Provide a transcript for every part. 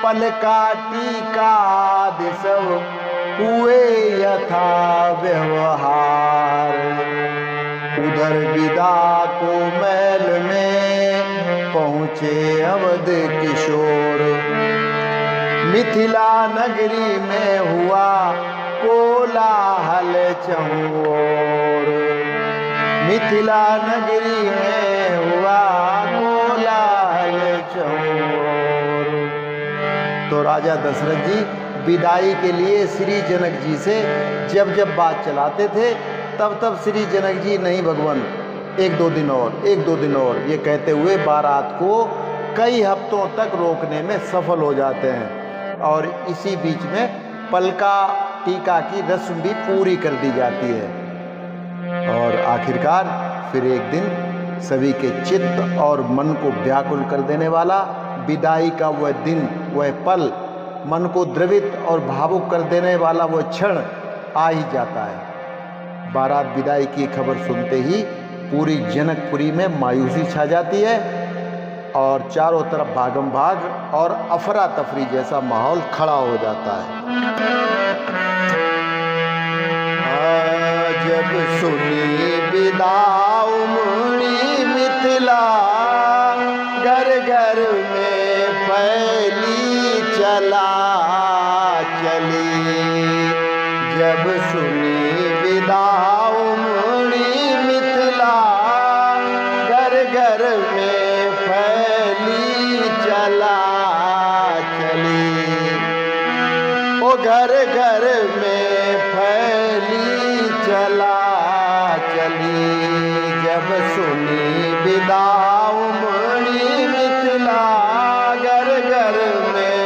पल का टीका सब हुए यथा व्यवहार। उधर विदा को महल में पहुँचे अवध किशोर। मिथिला नगरी में हुआ कोलाहल चहुं ओर। मिथिला नगरी में हुआ कोलाहल चहुं ओर। तो राजा दशरथ जी विदाई के लिए श्री जनक जी से जब जब बात चलाते थे तब तब श्री जनक जी नहीं भगवान, एक दो दिन और, एक दो दिन और, ये कहते हुए बारात को कई हफ्तों तक रोकने में सफल हो जाते हैं। और इसी बीच में पलका टीका की रस्म भी पूरी कर दी जाती है। और आखिरकार फिर एक दिन सभी के चित्त और मन को व्याकुल कर देने वाला विदाई का वह दिन, वह पल, मन को द्रवित और भावुक कर देने वाला वह क्षण आ ही जाता है। बारात विदाई की खबर सुनते ही पूरी जनकपुरी में मायूसी छा जाती है और चारों तरफ भागम भाग और अफरा तफरी जैसा माहौल खड़ा हो जाता है। जब सुनी विदा उमड़ी मिथिला, घर घर में फैली चला चली। जब सुनी विदा उमड़ी मिथिला, घर घर में फैली चला चली। ओ घर घर में फैली चला चली। जब सुनी विदा उमड़ी मिथिला, घर घर में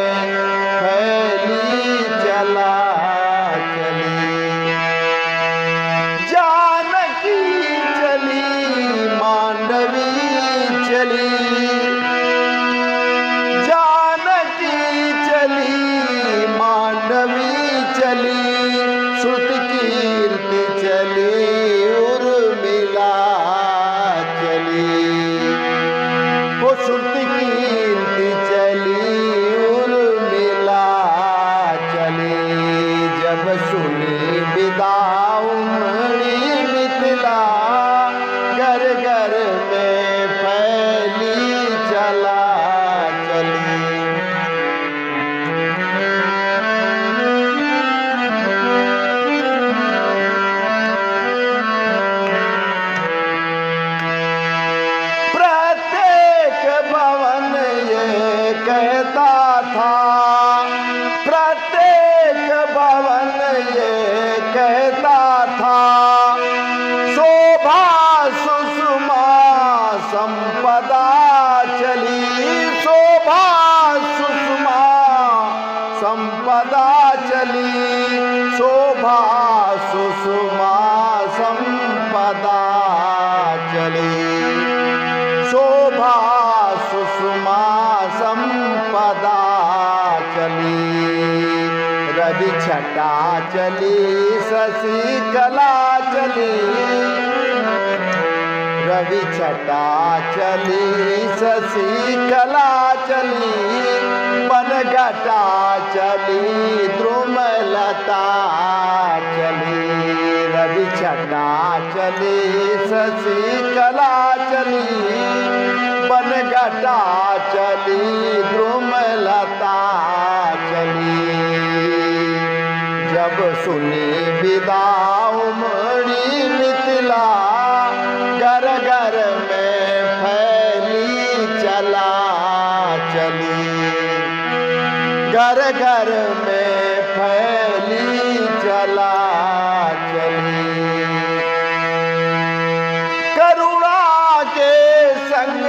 फैली चला चली। जानकी चली मांडवी चली, जानकी चली मांडवी चली। श्रुति कीर्ति चली उर्मिला चली। वो श्रुति कीर्ति चली उर्मिला चली। जब सुनी विदा उमड़ी मिथिला, घर घर में फैली चला चली। प्रत्येक भवन ये कहता था, प्रत्येक भवन ये कहता था। शोभा सुषमा संपदा चली, शोभा सुषमा संपदा चली। शोभा सुषमा संपदा चली। शोभा सुषमा संपदा चली। रवि छटा चली शशि कला चली। रवि छटा चली शशि कला चली। बनघटा चली द्रुमलता चली। रवि छटा चली शशि कला चली। बनघटा चली द्रुमलता चली। जब सुनी विदा उमड़ी मिथिला, घर घर में फैली चला चली। घर घर में फैली चला चली। करुणा के संग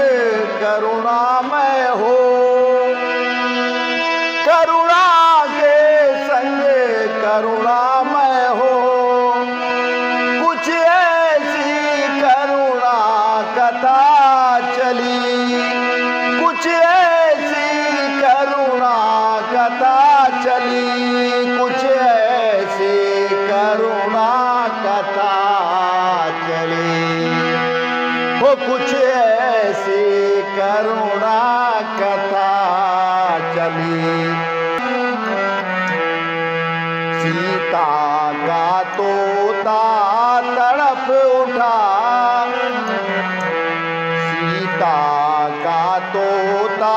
करुणामय हो, करुणा के संग करुणामय हो। कुछ ऐसी करुणा कथा चली, कुछ ऐसी करुणा कथा चली। कुछ ऐसी करुणा कथा चली। वो कुछ ऐसी करुणा कथा चली। तोता तड़प उठा, सीता का तोता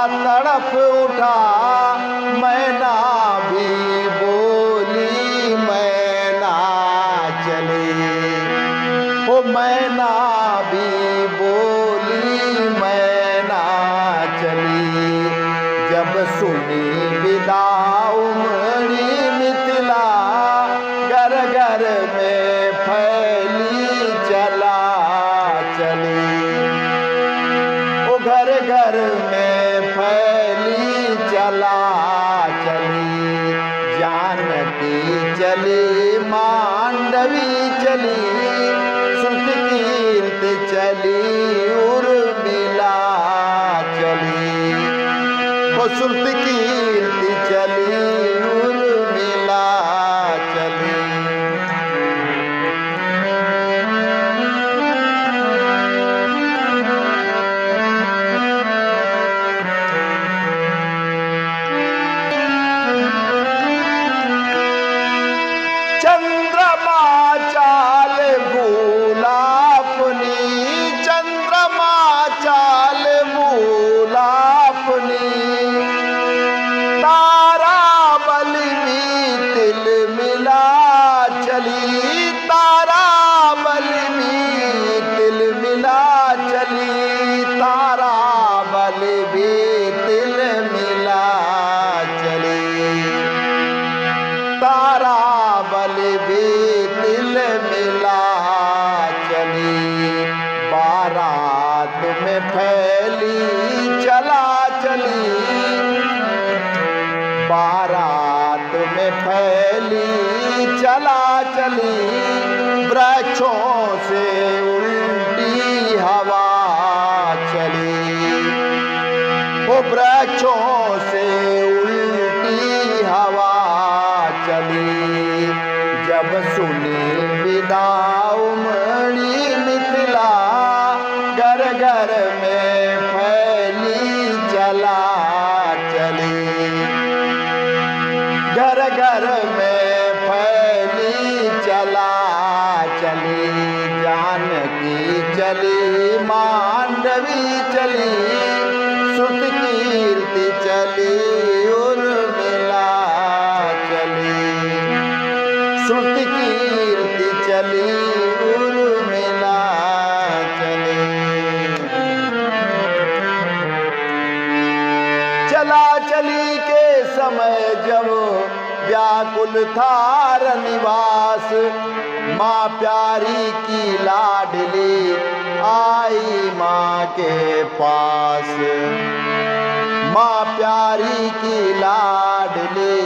तड़प उठा, मैना भी बोली मैना चली, ओ मैना भी बोली मैना चली। जब सुनी विदा उमड़ी मिथिला, घर घर में फैली चला चली, ओ घर घर में फैली चला चली। जानकी चली मांडवी चली, श्रुति कीर्ति चली उर्मिला चली, ओ श्रुति कीर्ति चली उर्मिला चली। चंद्रमा चाल भूला अपनी, चंद्रमा चाल भूला अपनी, तारा बलि भी तिल मिला चली, तारा बलि भी तिल मिला चली, तारा बलि भी तिल मिला चली, तारा बलि भी तिल मिला चली। बारात में फैली चला चली, बारात में फैली चला चली, वृक्षों से उल्टी हवा चली, वो वृक्षों से उल्टी हवा चली। जब सुनी विदा उमड़ी मिथिला, घर घर में फैली चला चली, घर घर में फैली चला चली। जानकी चली मांडवी चली, श्रुति कीर्ति चली उर्मिला चली, श्रुति कीर्ति चली उर्मिला चली। चला चली के समय जब व्याकुल था रनिवास, माँ प्यारी की लाडली आई माँ के पास, माँ प्यारी की लाडली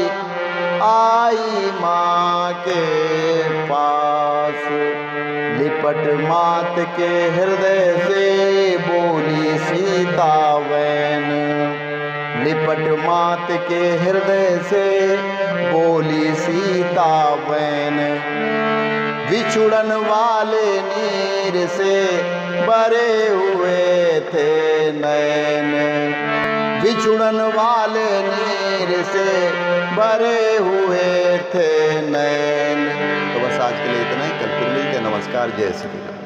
आई माँ के पास। लिपट मात के हृदय से बोली सीता वैन, लिपट मात के हृदय से बोली सीता वैन। बिछुड़न वाले नीर से भरे हुए थे नैन, बिछुड़न वाले नीर से भरे हुए थे नैन। तो बस आज के लिए इतना ही, कल फिर मिलते हैं। नमस्कार, जय श्री राम।